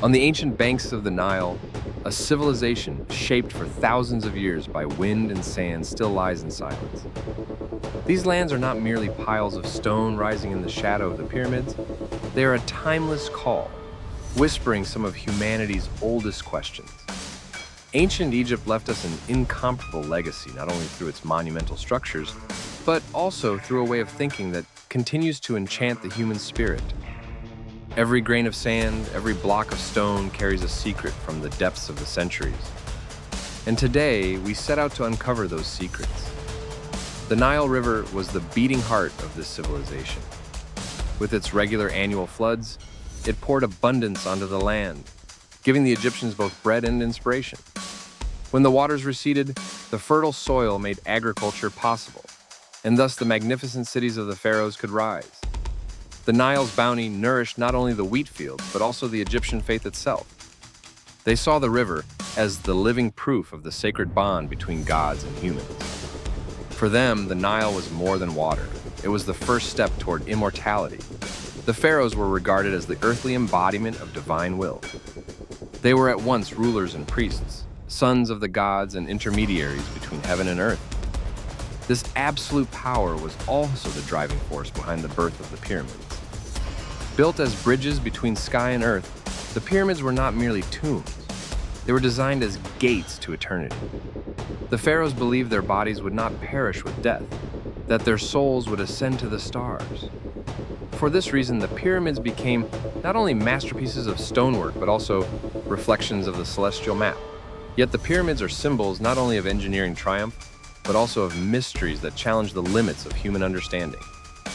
On the ancient banks of the Nile, a civilization shaped for thousands of years by wind and sand still lies in silence. These lands are not merely piles of stone rising in the shadow of the pyramids, they are a timeless call, whispering some of humanity's oldest questions. Ancient Egypt left us an incomparable legacy, not only through its monumental structures, but also through a way of thinking that continues to enchant the human spirit. Every grain of sand, every block of stone carries a secret from the depths of the centuries. And today, we set out to uncover those secrets. The Nile River was the beating heart of this civilization. With its regular annual floods, it poured abundance onto the land, giving the Egyptians both bread and inspiration. When the waters receded, the fertile soil made agriculture possible, and thus the magnificent cities of the pharaohs could rise. The Nile's bounty nourished not only the wheat fields, but also the Egyptian faith itself. They saw the river as the living proof of the sacred bond between gods and humans. For them, the Nile was more than water. It was the first step toward immortality. The pharaohs were regarded as the earthly embodiment of divine will. They were at once rulers and priests, sons of the gods and intermediaries between heaven and earth. This absolute power was also the driving force behind the birth of the pyramids. Built as bridges between sky and earth, the pyramids were not merely tombs. They were designed as gates to eternity. The pharaohs believed their bodies would not perish with death, that their souls would ascend to the stars. For this reason, the pyramids became not only masterpieces of stonework, but also reflections of the celestial map. Yet the pyramids are symbols not only of engineering triumph, but also of mysteries that challenge the limits of human understanding.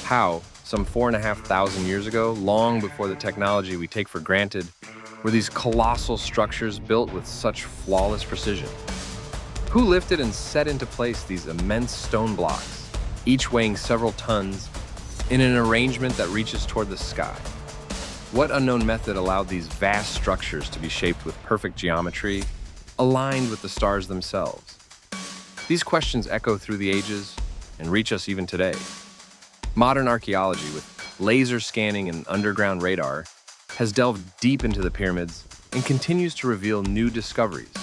How, some 4,500 years ago, long before the technology we take for granted, were these colossal structures built with such flawless precision? Who lifted and set into place these immense stone blocks, each weighing several tons, in an arrangement that reaches toward the sky? What unknown method allowed these vast structures to be shaped with perfect geometry, aligned with the stars themselves? These questions echo through the ages and reach us even today. Modern archaeology, with laser scanning and underground radar, has delved deep into the pyramids and continues to reveal new discoveries.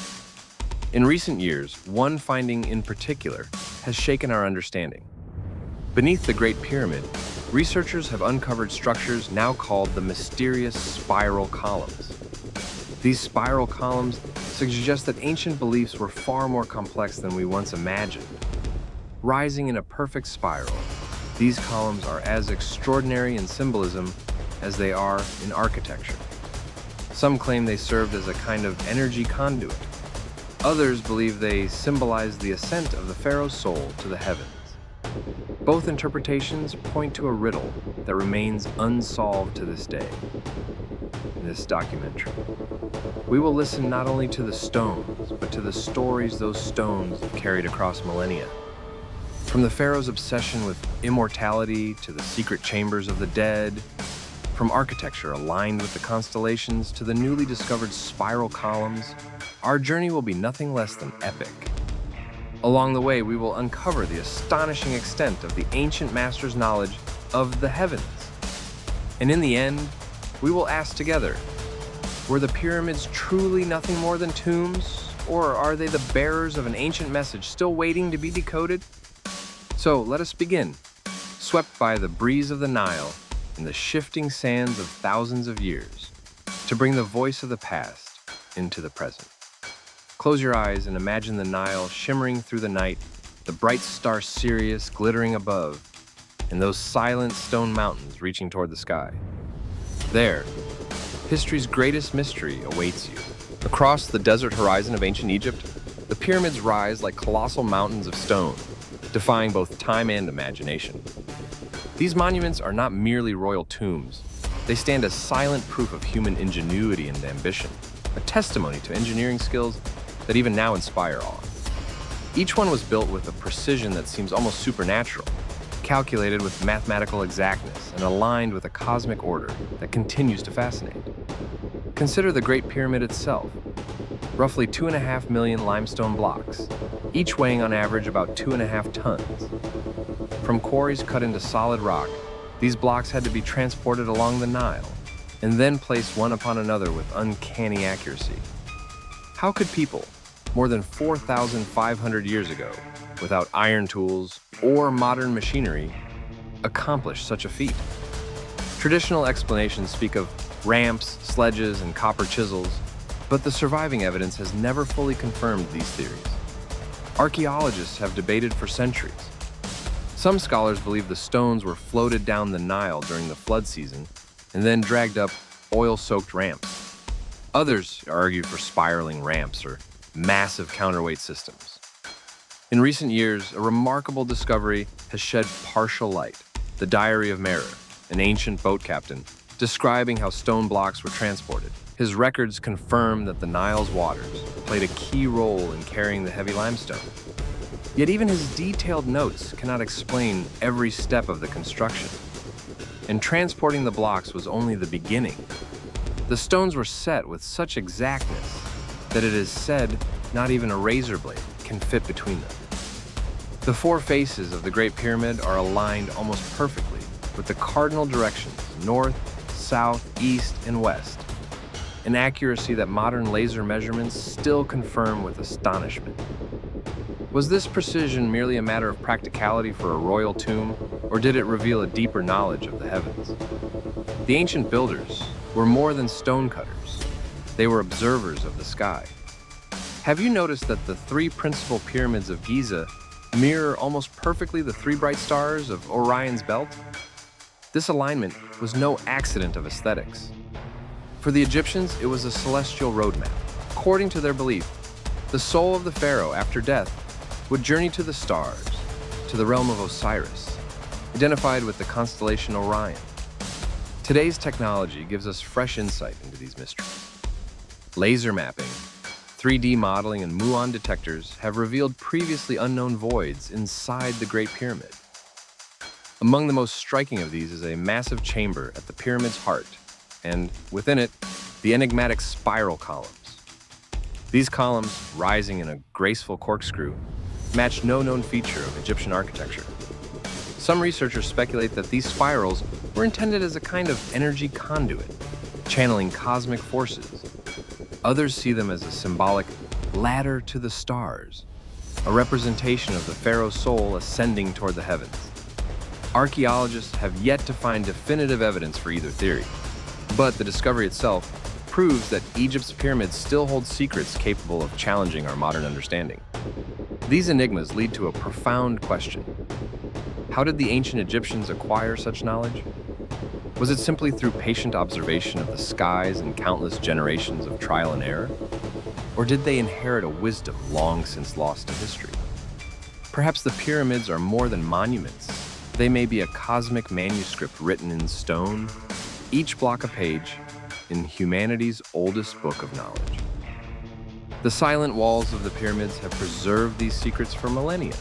In recent years, one finding in particular has shaken our understanding. Beneath the Great Pyramid, researchers have uncovered structures now called the mysterious spiral columns. These spiral columns suggest that ancient beliefs were far more complex than we once imagined. Rising in a perfect spiral, these columns are as extraordinary in symbolism as they are in architecture. Some claim they served as a kind of energy conduit. Others believe they symbolize the ascent of the pharaoh's soul to the heavens. Both interpretations point to a riddle that remains unsolved to this day. In this documentary, we will listen not only to the stones, but to the stories those stones have carried across millennia. From the pharaoh's obsession with immortality to the secret chambers of the dead, from architecture aligned with the constellations to the newly discovered spiral columns, our journey will be nothing less than epic. Along the way, we will uncover the astonishing extent of the ancient masters' knowledge of the heavens. And in the end, we will ask together, were the pyramids truly nothing more than tombs, or are they the bearers of an ancient message still waiting to be decoded? So let us begin, swept by the breeze of the Nile and the shifting sands of thousands of years, to bring the voice of the past into the present. Close your eyes and imagine the Nile shimmering through the night, the bright star Sirius glittering above, and those silent stone mountains reaching toward the sky. There, history's greatest mystery awaits you. Across the desert horizon of ancient Egypt, the pyramids rise like colossal mountains of stone, defying both time and imagination. These monuments are not merely royal tombs. They stand as silent proof of human ingenuity and ambition, a testimony to engineering skills that even now inspire awe. Each one was built with a precision that seems almost supernatural, calculated with mathematical exactness and aligned with a cosmic order that continues to fascinate. Consider the Great Pyramid itself, roughly 2.5 million limestone blocks, each weighing on average about 2.5 tons. From quarries cut into solid rock, these blocks had to be transported along the Nile, and then place one upon another with uncanny accuracy. How could people, more than 4,500 years ago, without iron tools or modern machinery, accomplish such a feat? Traditional explanations speak of ramps, sledges, and copper chisels, but the surviving evidence has never fully confirmed these theories. Archaeologists have debated for centuries. Some scholars believe the stones were floated down the Nile during the flood season and then dragged up oil-soaked ramps. Others argue for spiraling ramps or massive counterweight systems. In recent years, a remarkable discovery has shed partial light: the Diary of Merer, an ancient boat captain, describing how stone blocks were transported. His records confirm that the Nile's waters played a key role in carrying the heavy limestone. Yet even his detailed notes cannot explain every step of the construction. And transporting the blocks was only the beginning. The stones were set with such exactness that it is said not even a razor blade can fit between them. The four faces of the Great Pyramid are aligned almost perfectly with the cardinal directions: north, south, east, and west, an accuracy that modern laser measurements still confirm with astonishment. Was this precision merely a matter of practicality for a royal tomb, or did it reveal a deeper knowledge of the heavens? The ancient builders were more than stone cutters. They were observers of the sky. Have you noticed that the three principal pyramids of Giza mirror almost perfectly the three bright stars of Orion's belt? This alignment was no accident of aesthetics. For the Egyptians, it was a celestial roadmap. According to their belief, the soul of the pharaoh after death would journey to the stars, to the realm of Osiris, identified with the constellation Orion. Today's technology gives us fresh insight into these mysteries. Laser mapping, 3D modeling, and muon detectors have revealed previously unknown voids inside the Great Pyramid. Among the most striking of these is a massive chamber at the pyramid's heart, and within it, the enigmatic spiral columns. These columns, rising in a graceful corkscrew, match no known feature of Egyptian architecture. Some researchers speculate that these spirals were intended as a kind of energy conduit, channeling cosmic forces. Others see them as a symbolic ladder to the stars, a representation of the pharaoh's soul ascending toward the heavens. Archaeologists have yet to find definitive evidence for either theory, but the discovery itself proves that Egypt's pyramids still hold secrets capable of challenging our modern understanding. These enigmas lead to a profound question. How did the ancient Egyptians acquire such knowledge? Was it simply through patient observation of the skies and countless generations of trial and error? Or did they inherit a wisdom long since lost to history? Perhaps the pyramids are more than monuments. They may be a cosmic manuscript written in stone, each block a page in humanity's oldest book of knowledge. The silent walls of the pyramids have preserved these secrets for millennia.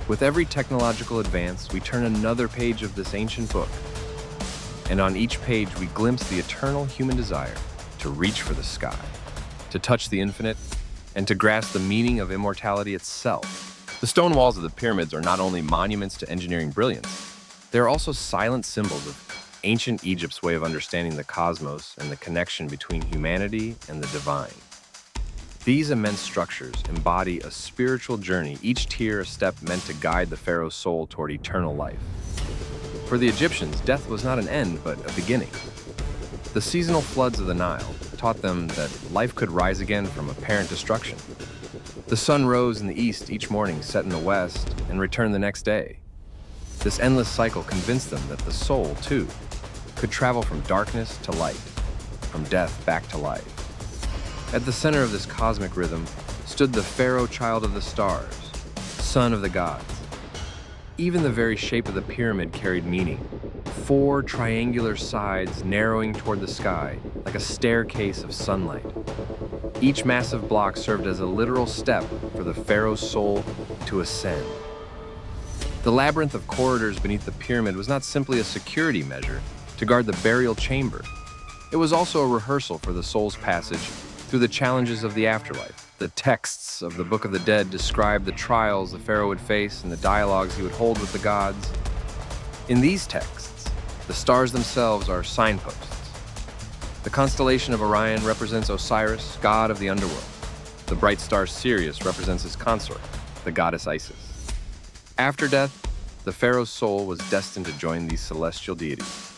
With every technological advance, we turn another page of this ancient book, and on each page we glimpse the eternal human desire to reach for the sky, to touch the infinite, and to grasp the meaning of immortality itself. The stone walls of the pyramids are not only monuments to engineering brilliance, they are also silent symbols of ancient Egypt's way of understanding the cosmos and the connection between humanity and the divine. These immense structures embody a spiritual journey, each tier a step meant to guide the pharaoh's soul toward eternal life. For the Egyptians, death was not an end, but a beginning. The seasonal floods of the Nile taught them that life could rise again from apparent destruction. The sun rose in the east each morning, set in the west, and returned the next day. This endless cycle convinced them that the soul, too, could travel from darkness to light, from death back to life. At the center of this cosmic rhythm stood the pharaoh child of the stars, son of the gods. Even the very shape of the pyramid carried meaning. 4 triangular sides narrowing toward the sky, like a staircase of sunlight. Each massive block served as a literal step for the pharaoh's soul to ascend. The labyrinth of corridors beneath the pyramid was not simply a security measure to guard the burial chamber. It was also a rehearsal for the soul's passage through the challenges of the afterlife. The texts of the Book of the Dead describe the trials the pharaoh would face and the dialogues he would hold with the gods. In these texts, the stars themselves are signposts, The constellation of Orion represents Osiris, god of the underworld. The bright star Sirius represents his consort, the goddess Isis. After death, the pharaoh's soul was destined to join these celestial deities.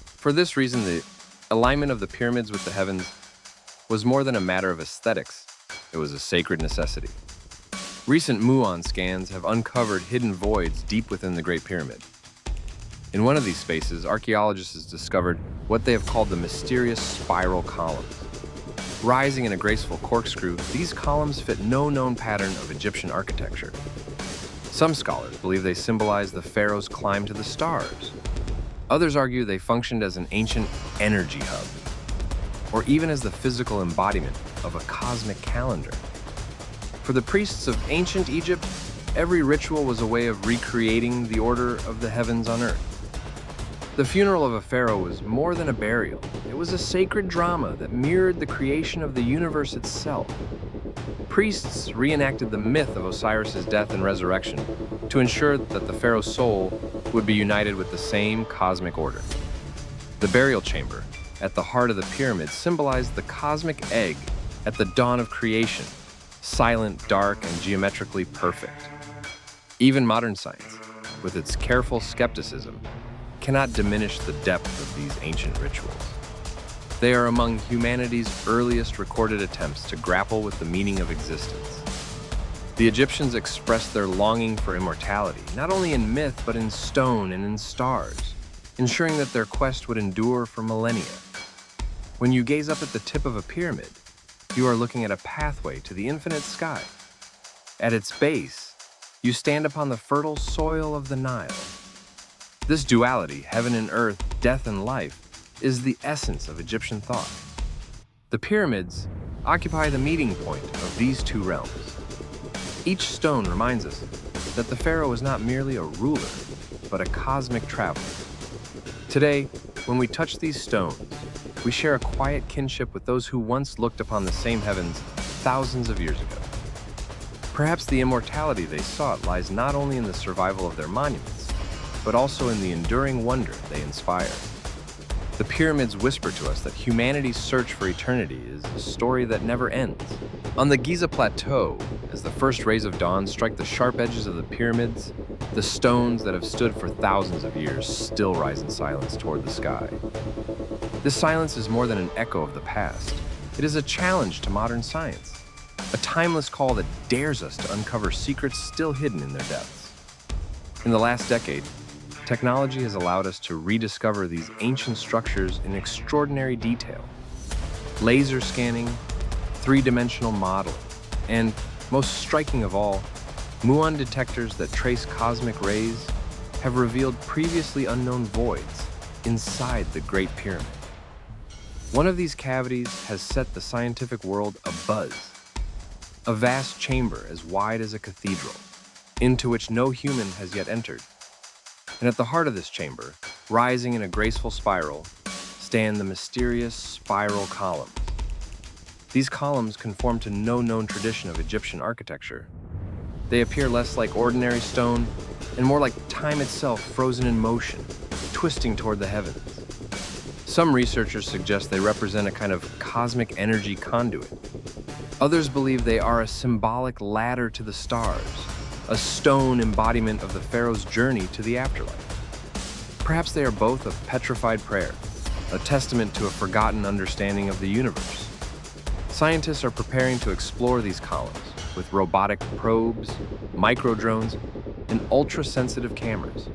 For this reason, the alignment of the pyramids with the heavens was more than a matter of aesthetics. It was a sacred necessity. Recent muon scans have uncovered hidden voids deep within the Great Pyramid. In one of these spaces, archaeologists have discovered what they have called the mysterious spiral columns. Rising in a graceful corkscrew, these columns fit no known pattern of Egyptian architecture. Some scholars believe they symbolize the pharaoh's climb to the stars. Others argue they functioned as an ancient energy hub, or even as the physical embodiment of a cosmic calendar. For the priests of ancient Egypt, every ritual was a way of recreating the order of the heavens on earth. The funeral of a pharaoh was more than a burial. It was a sacred drama that mirrored the creation of the universe itself. Priests reenacted the myth of Osiris's death and resurrection to ensure that the pharaoh's soul would be united with the same cosmic order. The burial chamber, at the heart of the pyramid, symbolized the cosmic egg at the dawn of creation, silent, dark, and geometrically perfect. Even modern science, with its careful skepticism, cannot diminish the depth of these ancient rituals. They are among humanity's earliest recorded attempts to grapple with the meaning of existence. The Egyptians expressed their longing for immortality, not only in myth, but in stone and in stars, ensuring that their quest would endure for millennia. When you gaze up at the tip of a pyramid, you are looking at a pathway to the infinite sky. At its base, you stand upon the fertile soil of the Nile. This duality, heaven and earth, death and life, is the essence of Egyptian thought. The pyramids occupy the meeting point of these two realms. Each stone reminds us that the pharaoh was not merely a ruler, but a cosmic traveler. Today, when we touch these stones, we share a quiet kinship with those who once looked upon the same heavens thousands of years ago. Perhaps the immortality they sought lies not only in the survival of their monuments, but also in the enduring wonder they inspire. The pyramids whisper to us that humanity's search for eternity is a story that never ends. On the Giza Plateau, as the first rays of dawn strike the sharp edges of the pyramids, the stones that have stood for thousands of years still rise in silence toward the sky. This silence is more than an echo of the past. It is a challenge to modern science, a timeless call that dares us to uncover secrets still hidden in their depths. In the last decade, technology has allowed us to rediscover these ancient structures in extraordinary detail. Laser scanning, three-dimensional modeling, and, most striking of all, muon detectors that trace cosmic rays have revealed previously unknown voids inside the Great Pyramid. One of these cavities has set the scientific world abuzz, a vast chamber as wide as a cathedral, into which no human has yet entered. And at the heart of this chamber, rising in a graceful spiral, stand the mysterious spiral columns. These columns conform to no known tradition of Egyptian architecture. They appear less like ordinary stone and more like time itself frozen in motion, twisting toward the heavens. Some researchers suggest they represent a kind of cosmic energy conduit. Others believe they are a symbolic ladder to the stars, a stone embodiment of the pharaoh's journey to the afterlife. Perhaps they are both a petrified prayer, a testament to a forgotten understanding of the universe. Scientists are preparing to explore these columns with robotic probes, micro-drones, and ultra-sensitive cameras.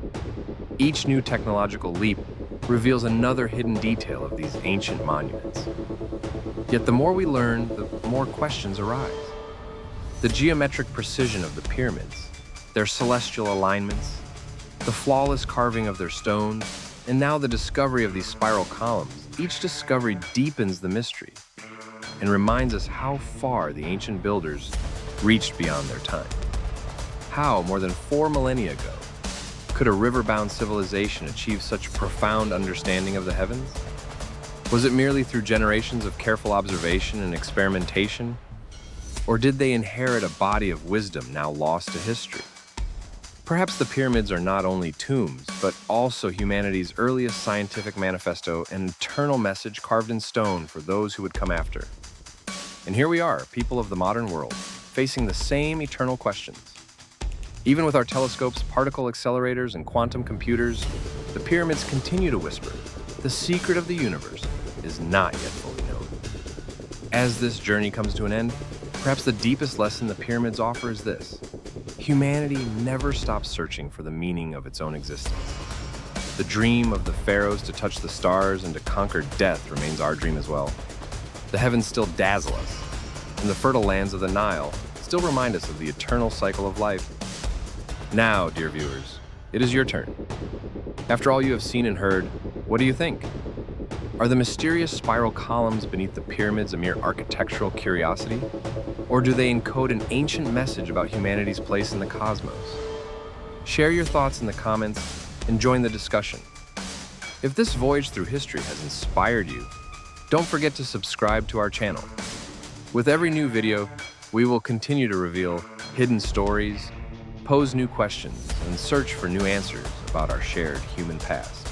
Each new technological leap reveals another hidden detail of these ancient monuments. Yet the more we learn, the more questions arise. The geometric precision of the pyramids, their celestial alignments, the flawless carving of their stones, and now the discovery of these spiral columns. Each discovery deepens the mystery and reminds us how far the ancient builders reached beyond their time. How, more than 4 millennia ago, could a river-bound civilization achieve such profound understanding of the heavens? Was it merely through generations of careful observation and experimentation? Or did they inherit a body of wisdom now lost to history? Perhaps the pyramids are not only tombs, but also humanity's earliest scientific manifesto, an eternal message carved in stone for those who would come after. And here we are, people of the modern world, facing the same eternal questions. Even with our telescopes, particle accelerators, and quantum computers, the pyramids continue to whisper, the secret of the universe is not yet fully known. As this journey comes to an end, perhaps the deepest lesson the pyramids offer is this: humanity never stops searching for the meaning of its own existence. The dream of the pharaohs to touch the stars and to conquer death remains our dream as well. The heavens still dazzle us, and the fertile lands of the Nile still remind us of the eternal cycle of life. Now, dear viewers, it is your turn. After all you have seen and heard, what do you think? Are the mysterious spiral columns beneath the pyramids a mere architectural curiosity? Or do they encode an ancient message about humanity's place in the cosmos? Share your thoughts in the comments and join the discussion. If this voyage through history has inspired you, don't forget to subscribe to our channel. With every new video, we will continue to reveal hidden stories, pose new questions, and search for new answers about our shared human past.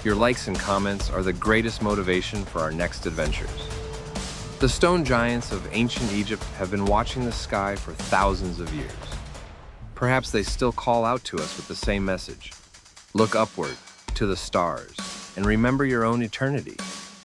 Your likes and comments are the greatest motivation for our next adventures. The stone giants of ancient Egypt have been watching the sky for thousands of years. Perhaps they still call out to us with the same message. Look upward to the stars and remember your own eternity.